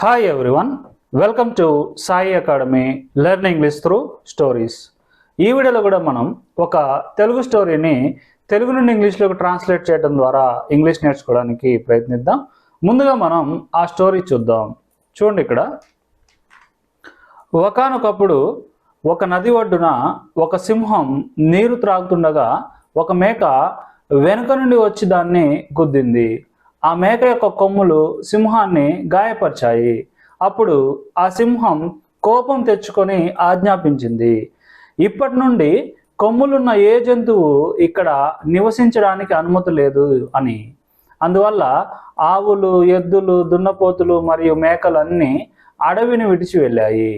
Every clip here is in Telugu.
Hi everyone, welcome to Sai Academy Learn English through Stories. ఈ వీడియోలో కూడా మనం ఒక తెలుగు స్టోరీని తెలుగు నుండి ఇంగ్లీష్లోకి ట్రాన్స్లేట్ చేయడం ద్వారా ఇంగ్లీష్ నేర్చుకోవడానికి ప్రయత్నిద్దాం. ముందుగా మనం ఆ స్టోరీ చూద్దాం. చూడండి, ఇక్కడ ఒకానొకప్పుడు ఒక నది ఒడ్డున ఒక సింహం నీరు త్రాగుతుండగా ఒక మేక వెనుక నుండి వచ్చి దాన్ని గుద్దింది. ఆ మేక యొక్క కొమ్ములు సింహాన్ని గాయపరిచాయి. అప్పుడు ఆ సింహం కోపం తెచ్చుకొని ఆజ్ఞాపించింది, ఇప్పటి నుండి కొమ్ములున్న ఏ జంతువు ఇక్కడ నివసించడానికి అనుమతి లేదు అని. అందువల్ల ఆవులు, ఎద్దులు, దున్నపోతులు మరియు మేకలన్నీ అడవిని విడిచి వెళ్ళాయి.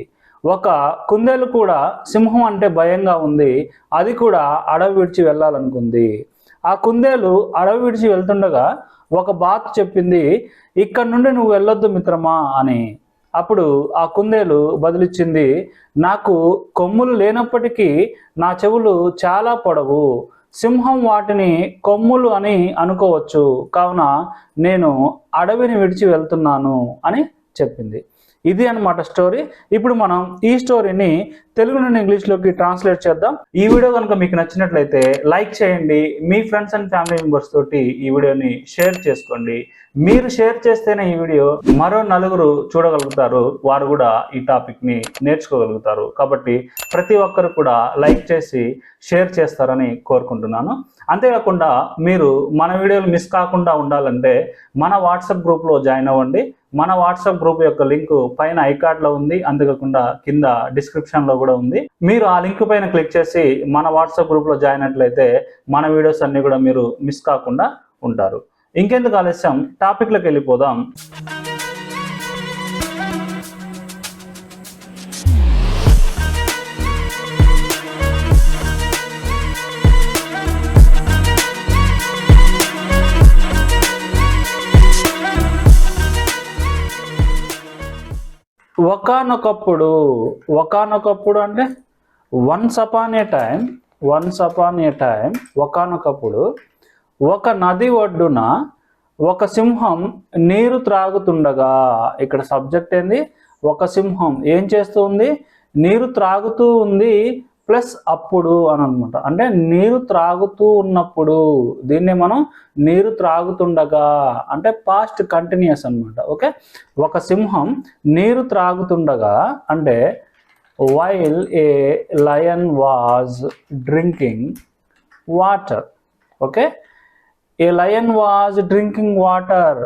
ఒక కుందేలు కూడా సింహం అంటే భయంగా ఉంది. అది కూడా అడవి విడిచి వెళ్ళాలనుకుంది. ఆ కుందేలు అడవి విడిచి వెళ్తుండగా ఒక బాతు చెప్పింది, ఇక్కడ నుండి నువ్వు వెళ్ళొద్దు మిత్రమా అని. అప్పుడు ఆ కుందేలు బదులిచ్చింది, నాకు కొమ్ములు లేనప్పటికీ నా చెవులు చాలా పొడవు. సింహం వాటిని కొమ్ములు అని అనుకోవచ్చు, కావున నేను అడవిని విడిచి వెళ్తున్నాను అని చెప్పింది. ఇది అన్నమాట స్టోరీ. ఇప్పుడు మనం ఈ స్టోరీని తెలుగు నుండి ఇంగ్లీష్లోకి ట్రాన్స్లేట్ చేద్దాం. ఈ వీడియో కనుక మీకు నచ్చినట్లయితే లైక్ చేయండి. మీ ఫ్రెండ్స్ అండ్ ఫ్యామిలీ మెంబర్స్ తోటి ఈ వీడియోని షేర్ చేసుకోండి. మీరు షేర్ చేస్తేనే ఈ వీడియో మరో నలుగురు చూడగలుగుతారు, వారు కూడా ఈ టాపిక్ని నేర్చుకోగలుగుతారు. కాబట్టి ప్రతి ఒక్కరు కూడా లైక్ చేసి షేర్ చేస్తారని కోరుకుంటున్నాను. అంతేకాకుండా మీరు మన వీడియోలు మిస్ కాకుండా ఉండాలంటే మన వాట్సాప్ గ్రూప్లో జాయిన్ అవ్వండి. మన వాట్సాప్ గ్రూప్ యొక్క లింక్ పైన ఐకార్డ్లో ఉంది, అంతేకాకుండా కింద డిస్క్రిప్షన్లో కూడా ఉంది. మీరు ఆ లింక్ పైన క్లిక్ చేసి మన వాట్సాప్ గ్రూప్లో జాయిన్ అయినట్లయితే మన వీడియోస్ అన్ని కూడా మీరు మిస్ కాకుండా ఉంటారు. ఇంకెందుకు ఆలస్యం, టాపిక్లోకి వెళ్ళిపోదాం. ఒకానొకప్పుడు అంటే వన్స్ అపాన్ ఏ టైం ఒకానొకప్పుడు ఒక నది ఒడ్డున ఒక సింహం నీరు త్రాగుతుండగా. ఇక్కడ సబ్జెక్ట్ ఏంది? ఒక సింహం ఏం చేస్తూ ఉంది? నీరు త్రాగుతూ ఉంది ప్లస్ అప్పుడు అని అనమాట. అంటే నీరు త్రాగుతూ ఉన్నప్పుడు, దీన్ని మనం నీరు త్రాగుతుండగా అంటే పాస్ట్ కంటిన్యూస్ అనమాట. ఓకే, ఒక సింహం నీరు త్రాగుతుండగా అంటే while a lion was drinking water. Okay, A lion was drinking water.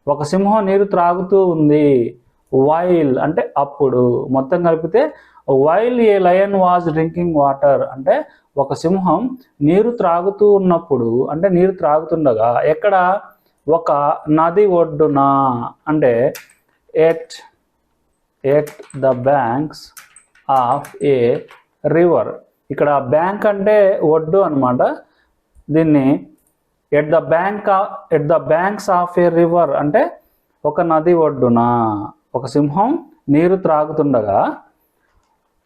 ఒక సింహం నీరు త్రాగుతూ ఉంది. వైల్ అంటే అప్పుడు, మొత్తం కలిపితే while a lion was drinking water అంటే ఒక సింహం నీరు త్రాగుతూ ఉన్నప్పుడు, అంటే నీరు త్రాగుతుండగా ఎక్కడ? ఒక నది ఒడ్డున అంటే at the banks of a river. ఇక్కడ బ్యాంక్ అంటే ఒడ్డు అనమాట. దీన్ని at the banks of a river అంటే ఒక నది ఒడ్డున ఒక సింహం నీరు త్రాగుతుండగా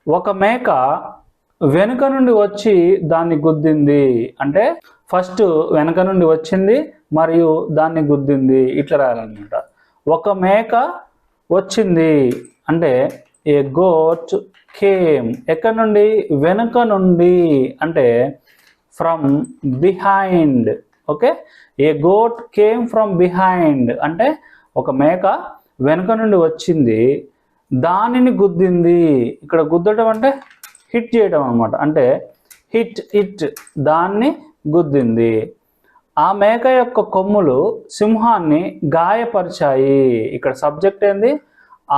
ఒక మేక వెనుక నుండి వచ్చి దాన్ని గుద్దింది. అంటే ఫస్ట్ వెనుక నుండి వచ్చింది మరియు దాన్ని గుద్దింది, ఇట్లా రాయాలన్నమాట. ఒక మేక వచ్చింది అంటే ఏ గోట్ కేమ్. ఎక్కడి నుండి? వెనుక నుండి, అంటే from behind. Okay, a goat came from behind అంటే ఒక మేక వెనుక నుండి వచ్చింది, దానిని గుద్దింది. ఇక్కడ గుద్దడం అంటే హిట్ చేయడం అనమాట. అంటే హిట్ దాన్ని గుద్దింది. ఆ మేక యొక్క కొమ్ములు సింహాన్ని గాయపరిచాయి. ఇక్కడ సబ్జెక్ట్ ఏంది?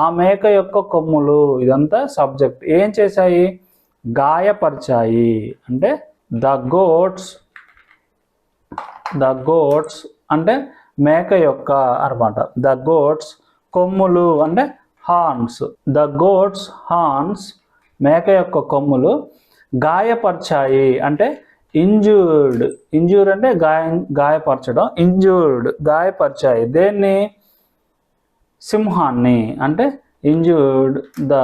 ఆ మేక యొక్క కొమ్ములు. ఇదంతా సబ్జెక్ట్. ఏం చేశాయి? గాయపరిచాయి. అంటే ద గోట్స్ అంటే మేక యొక్క అనమాట. ద గోట్స్ కొమ్ములు అంటే హార్న్స్. ద గోట్స్ హార్న్స్ మేక యొక్క కొమ్ములు గాయపరిచాయి అంటే ఇంజూర్డ్ అంటే గాయపరచడం. ఇంజూర్డ్ గాయపరిచాయి. దేన్ని? సింహాన్ని. అంటే ఇంజూర్డ్ ద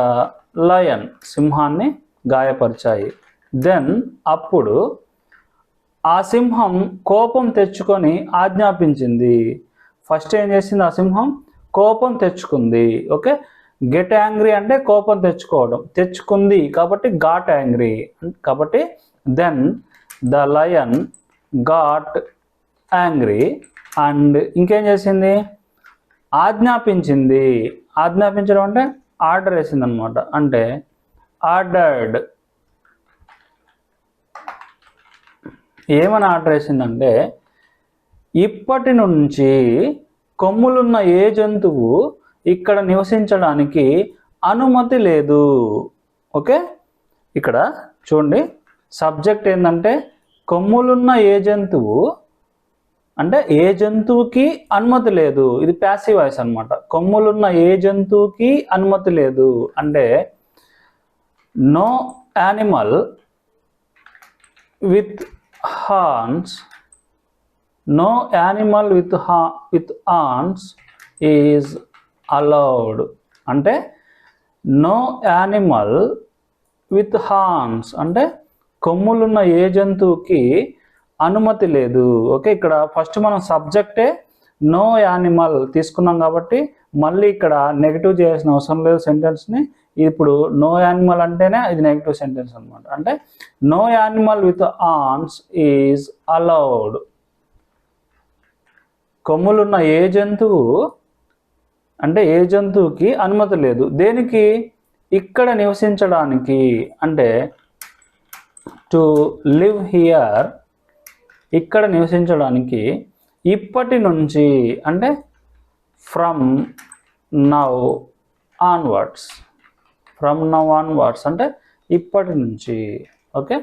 లయన్, సింహాన్ని గాయపరిచాయి. దెన్ అప్పుడు ఆ సింహం కోపం తెచ్చుకొని ఆజ్ఞాపించింది. ఫస్ట్ ఏం చేసింది? ఆ సింహం కోపం తెచ్చుకుంది. ఓకే, గెట్ యాంగ్రీ అంటే కోపం తెచ్చుకోవడం, తెచ్చుకుంది కాబట్టి గాట్ యాంగ్రీ. కాబట్టి then the lion got angry and ఇంకేం చేసింది, ఆజ్ఞాపించింది. ఆజ్ఞాపించడం అంటే ఆర్డర్ వేసింది అనమాట. అంటే ఆర్డర్డ్. ఏమని ఆర్డర్ వేసిందంటే ఇప్పటి నుంచి కొమ్ములున్న ఏ జంతువు ఇక్కడ నివసించడానికి అనుమతి లేదు. ఓకే, ఇక్కడ చూడండి, సబ్జెక్ట్ ఏంటంటే కొమ్ములున్న ఏ జంతువు అంటే ఏ జంతువుకి అనుమతి లేదు. ఇది ప్యాసివ్ వాయిస్ అనమాట. కొమ్ములున్న ఏ జంతువుకి అనుమతి లేదు అంటే no animal with horns, no animal with horns is allowed. అంటే నో యానిమల్ విత్ హార్న్స్ అంటే కొమ్ములున్న ఏ జంతువుకి అనుమతి లేదు. ఓకే, ఇక్కడ ఫస్ట్ మనం సబ్జెక్టే నో యానిమల్ తీసుకున్నాం కాబట్టి మళ్ళీ ఇక్కడ నెగిటివ్ చేయాల్సిన అవసరం లేదు సెంటెన్స్ని. ఇప్పుడు నో యానిమల్ అంటేనే ఇది నెగిటివ్ సెంటెన్స్ అనమాట. అంటే no animal with horns is allowed. కొమ్ములున్న ఏ జంతువు అంటే ఏ జంతువుకి అనుమతి లేదు. దేనికి, ఇక్కడ నివసించడానికి. అంటే టు లివ్ హియర్, ఇక్కడ నివసించడానికి. ఇప్పటి నుంచి అంటే from now onwards, from now onwards అంటే ఇప్పటి నుంచి. Okay,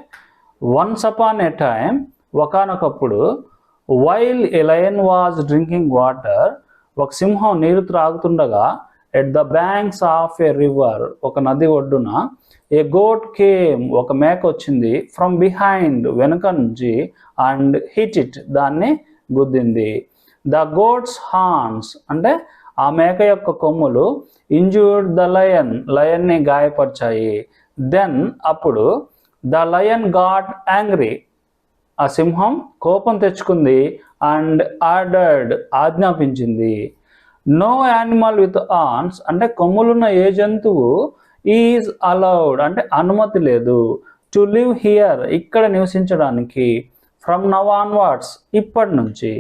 once upon a time, ఒకానొకప్పుడు, while a lion was drinking water, ఒక సింహం నీరు త్రాగుతుండగా, at the banks of a river, ఒక నది ఒడ్డున, ఏ గోట్ కేమ్, ఒక మేక వచ్చింది, ఫ్రమ్ బిహైండ్, వెనుక నుంచి, అండ్ హిట్ ఇట్, దాన్ని గుద్దింది. ద గోట్స్ హార్న్స్ అంటే ఆ మేక యొక్క కొమ్ములు, ఇంజూర్డ్ ద లయన్, లయన్ని గాయపరిచాయి. దెన్ అప్పుడు, ద లయన్ గాట్ యాంగ్రీ, ఆ సింహం కోపం తెచ్చుకుంది, అండ్ ఆర్డర్డ్, ఆజ్ఞాపించింది. నో యానిమల్ విత్ హార్న్స్ అంటే కొమ్ములున్న ఏ జంతువు, ఈజ్ అలౌడ్ అంటే అనుమతి లేదు, టు లివ్ హియర్ ఇక్కడ నివసించడానికి, ఫ్రమ్ నౌ ఆన్వర్డ్స్ ఇప్పటి నుంచి.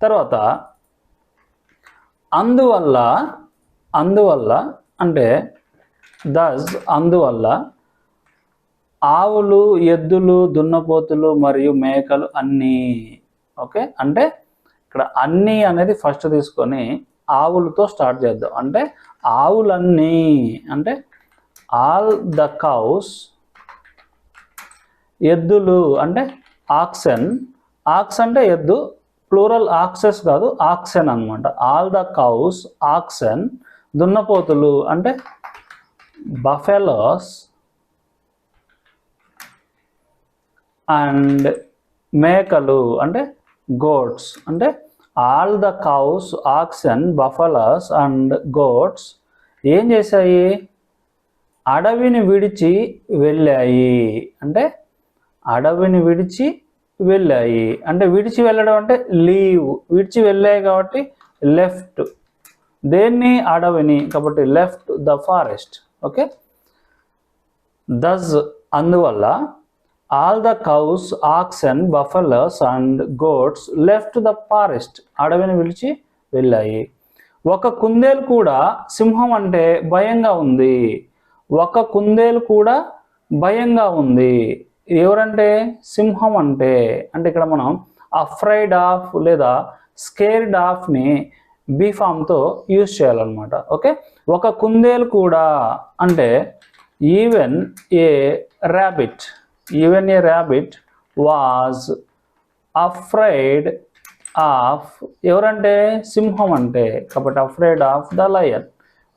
తర్వాత అందువల్ల, అందువల్ల అంటే దస్, అందువల్ల ఆవులు, ఎద్దులు, దున్నపోతులు మరియు మేకలు అన్నీ. ఓకే, అంటే ఇక్కడ అన్నీ అనేది ఫస్ట్ తీసుకొని ఆవులతో స్టార్ట్ చేద్దాం. అంటే ఆవులన్నీ అంటే ఆల్ ద కౌస్, ఎద్దులు అంటే ఆక్సెన్, ఆక్స్ అంటే ఎద్దు, ప్లూరల్ ఆక్సెస్ కాదు, ఆక్సెన్ అనమాట. ఆల్ ద కౌస్ ఆక్సెన్, దున్నపోతులు అంటే బఫెలోస్, అండ్ మేకలు అంటే గోట్స్. అంటే all the cows oxen buffaloes and goats ఏం చేశాయి, అడవిని విడిచి వెళ్ళాయి. అంటే అడవిని విడిచి వెళ్ళాయి అంటే విడిచి వెళ్ళడం అంటే లీవ్, విడిచి వెళ్ళాయి కాబట్టి లెఫ్ట్, దేన్ని, అడవిని, కాబట్టి left the forest. Okay, thus అందువల్ల, all the cows oxen buffaloes and goats left the forest అడవిని విడిచి వెళ్ళాయి. ఒక కుందేలు కూడా సింహం అంటే భయంగా ఉంది. ఒక కుందేలు కూడా భయంగా ఉంది. ఎవరంటే, సింహం అంటే. అంటే ఇక్కడ మనం అఫ్రైడ్ ఆఫ్ లేదా స్కేర్డ్ ఆఫ్ని బీ ఫామ్తో యూజ్ చేయాలన్నమాట. ఓకే, ఒక కుందేలు కూడా అంటే even a rabbit, even a rabbit was afraid of, ఎవరంటే సింహం అంటే, కాబట్టి afraid of the lion.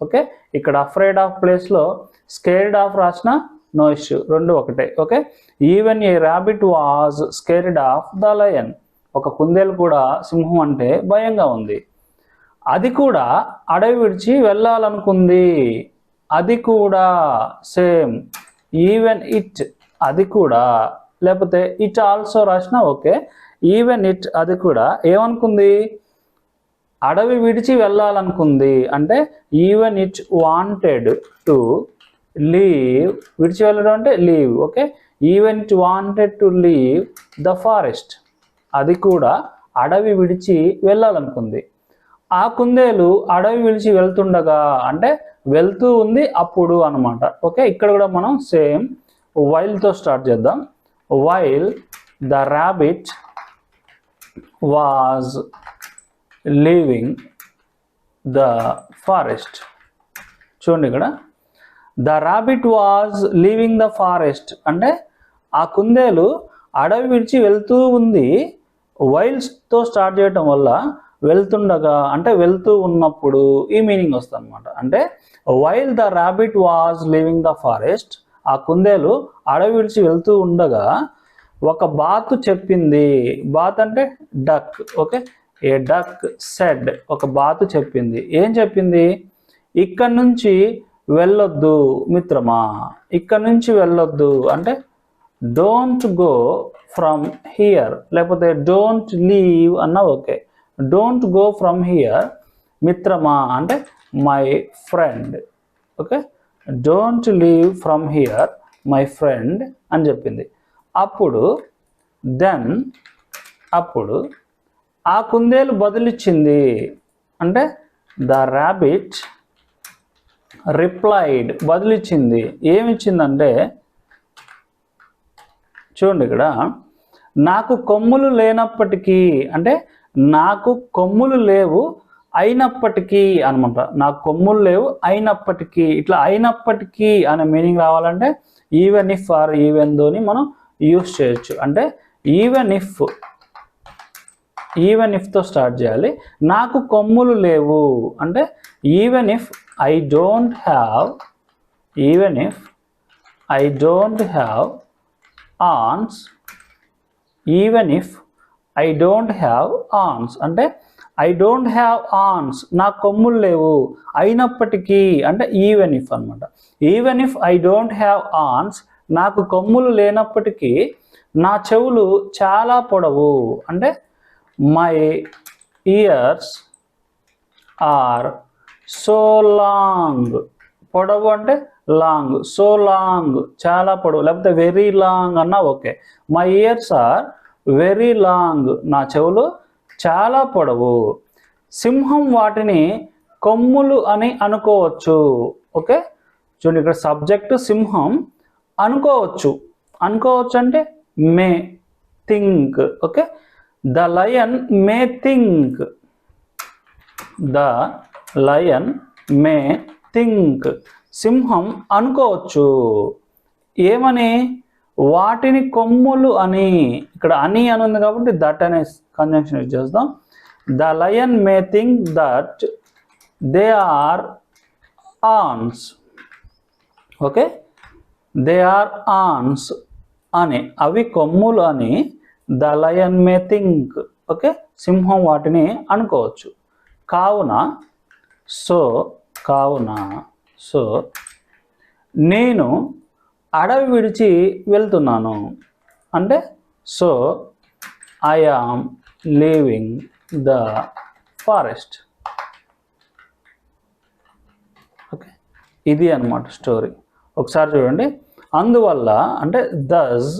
Okay, ఇక్కడ అఫ్రైడ్ ఆఫ్ ప్లేస్లో స్కేర్డ్ ఆఫ్ రాసిన నో ఇష్యూ, రెండు ఒకటే. Okay, even a rabbit was scared of the lion, ఒక కుందేలు కూడా సింహం అంటే భయంగా ఉంది. అది కూడా అడవి విడిచి వెళ్ళాలనుకుంది. అది కూడా సేమ్, ఈవెన్ ఇట్, అది కూడా, లేకపోతే ఇట్ ఆల్సో రాసిన ఓకే. ఈవెన్ ఇట్, అది కూడా ఏమనుకుంది, అడవి విడిచి వెళ్ళాలనుకుంది అంటే even it wanted to leave, విడిచి వెళ్ళడం అంటే leave. Okay, even it wanted to leave the forest, అది కూడా అడవి విడిచి వెళ్ళాలనుకుంది. ఆ కుందేలు అడవి విడిచి వెళ్తుండగా అంటే వెళ్తూ ఉంది అప్పుడు అనమాట. ఓకే, ఇక్కడ కూడా మనం సేమ్ వైల్తో స్టార్ట్ చేద్దాం. While the rabbit was leaving the forest. చూడండి ఇక్కడ the rabbit was leaving the forest అంటే ఆ కుందేలు అడవి విడిచి వెళ్తూ ఉంది. వైల్స్తో స్టార్ట్ చేయటం వల్ల వెళ్తుండగా అంటే వెళ్తూ ఉన్నప్పుడు ఈ మీనింగ్ వస్తుంది అనమాట. అంటే while the rabbit was leaving the forest, ఆ కుందేలు అడవి విడిచి వెళ్తూ ఉండగా ఒక బాతు చెప్పింది. బాత్ అంటే డక్. ఓకే, ఏ డక్ సెడ్, ఒక బాతు చెప్పింది. ఏం చెప్పింది? ఇక్కడి నుంచి వెళ్ళొద్దు మిత్రమా, ఇక్కడి నుంచి వెళ్ళొద్దు అంటే డోంట్ గో ఫ్రమ్ హియర్, లేకపోతే డోంట్ లీవ్ అన్నా okay. Don't go from here మిత్రమా అంటే my friend. Okay, don't leave from here my friend అని చెప్పింది. అప్పుడు దెన్, అప్పుడు ఆ కుందేలు బదులిచ్చింది అంటే ద ర్యాబిట్ రిప్లైడ్, బదులిచ్చింది. ఏమిచ్చిందంటే చూడండి ఇక్కడ నాకు కొమ్ములు లేనప్పటికీ అంటే నాకు కొమ్ములు లేవు అయినప్పటికీ అనమాట. నాకు కొమ్ములు లేవు అయినప్పటికీ, ఇట్లా అయినప్పటికీ అనే మీనింగ్ రావాలంటే ఈవెన్ ఇఫ్ ఆర్ ఈవెన్ దోని మనం యూస్ చేయొచ్చు. అంటే ఈవెన్ ఇఫ్తో స్టార్ట్ చేయాలి. నాకు కొమ్ములు లేవు అంటే even if I don't have, even if I don't have horns, even if I don't have horns అంటే ఐ డోంట్ హ్యావ్ ఆన్స్, నాకు కొమ్ములు లేవు అయినప్పటికీ అంటే ఈవెన్ ఇఫ్ అనమాట. Even if I don't have horns, నాకు కొమ్ములు లేనప్పటికీ నా చెవులు చాలా పొడవు అంటే my ears are so long. పొడవు అంటే లాంగ్, సో లాంగ్ చాలా పొడవు, లేకపోతే వెరీ లాంగ్ అన్నా okay. My ears are very long, నా చెవులు చాలా పొడవు. సింహం వాటిని కొమ్ములు అని అనుకోవచ్చు. ఓకే, చూడండి ఇక్కడ సబ్జెక్ట్ సింహం, అనుకోవచ్చు. అనుకోవచ్చు అంటే మే think. Okay, the lion may think, the lion may think, సింహం అనుకోవచ్చు. ఏమని? వాటిని కొమ్ములు అని. ఇక్కడ అని ఉంది కాబట్టి దట్ అనే కంజంక్షన్ యూజ్ చేద్దాం. The lion may think that they are horns. Okay, they are horns అని, అవి కొమ్ములు అని the lion may think. Okay, సింహం వాటిని అనుకోవచ్చు. కావున సో నేను అడవి విడిచి వెళ్తున్నాను అంటే so I am leaving the forest. Okay, ఇది అన్నమాట స్టోరీ. ఒకసారి చూడండి. అందువల్ల అంటే thus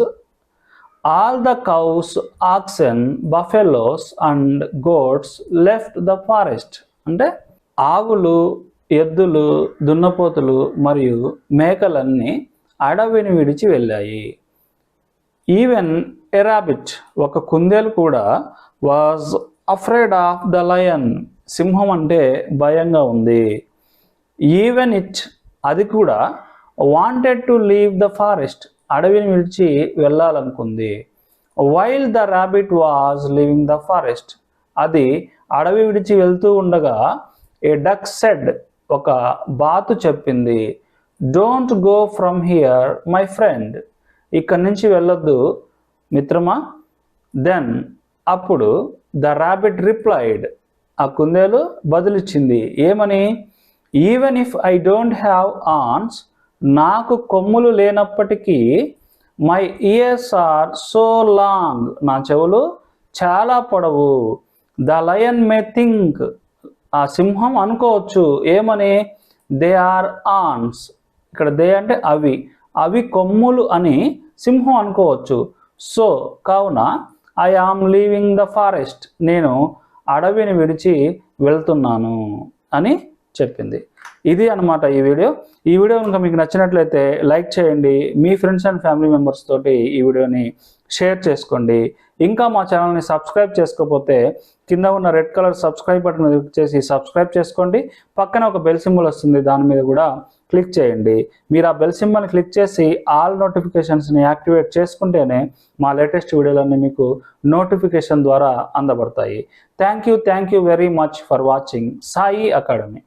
all the cows, oxen, buffaloes and goats left the forest అంటే ఆవులు, ఎద్దులు, దున్నపోతులు మరియు మేకలన్నీ అడవిని విడిచి వెళ్ళాయి. ఈవెన్ ఎ ర్యాబిట్, ఒక కుందేలు కూడా was afraid of the lion, సింహం అంటే భయంగా ఉంది. ఈవెన్ ఇట్, అది కూడా wanted to leave the forest, అడవిని విడిచి వెళ్ళాలనుకుంది. While the rabbit was leaving the forest, అది అడవి విడిచి వెళ్తూ ఉండగా ఏ డక్ సెడ్, ఒక బాతు చెప్పింది. Don't go from here my friend, ఇక్కడి నుంచి వెళ్ళొద్దు మిత్రమా. దెన్, అప్పుడు ద ర్యాబిట్ రిప్లైడ్, ఆ కుందేలు బదులిచ్చింది. ఏమని? Even if I don't have horns, నాకు కొమ్ములు లేనప్పటికీ my ears are so long, నా చెవులు చాలా పొడవు. ద లయన్ మే థింక్, ఆ సింహం అనుకోవచ్చు ఏమని, దే ఆర్ ఆన్స్. ఇక్కడ దే అంటే అవి కొమ్ములు అని సింహం అనుకోవచ్చు. సో కావున I am leaving the forest, నేను అడవిని విడిచి వెళ్తున్నాను అని చెప్పింది. ఇది అన్నమాట ఈ వీడియో కనుక మీకు నచ్చినట్లయితే లైక్ చేయండి, మీ ఫ్రెండ్స్ అండ్ ఫ్యామిలీ మెంబర్స్ తోటి ఈ వీడియోని షేర్ చేసుకోండి. ఇంకా మా ఛానల్ని సబ్స్క్రైబ్ చేసుకోకపోతే కింద ఉన్న red colour subscribe button click చేసి సబ్స్క్రైబ్ చేసుకోండి. పక్కన ఒక బెల్ సింబల్ వస్తుంది, దాని మీద కూడా క్లిక్ చేయండి. మీరు ఆ బెల్ సింబల్ని క్లిక్ చేసి ఆల్ నోటిఫికేషన్స్ని యాక్టివేట్ చేసుకుంటేనే మా లేటెస్ట్ వీడియోలన్నీ మీకు నోటిఫికేషన్ ద్వారా అందబడతాయి. Thank you very much for watching Sai academy.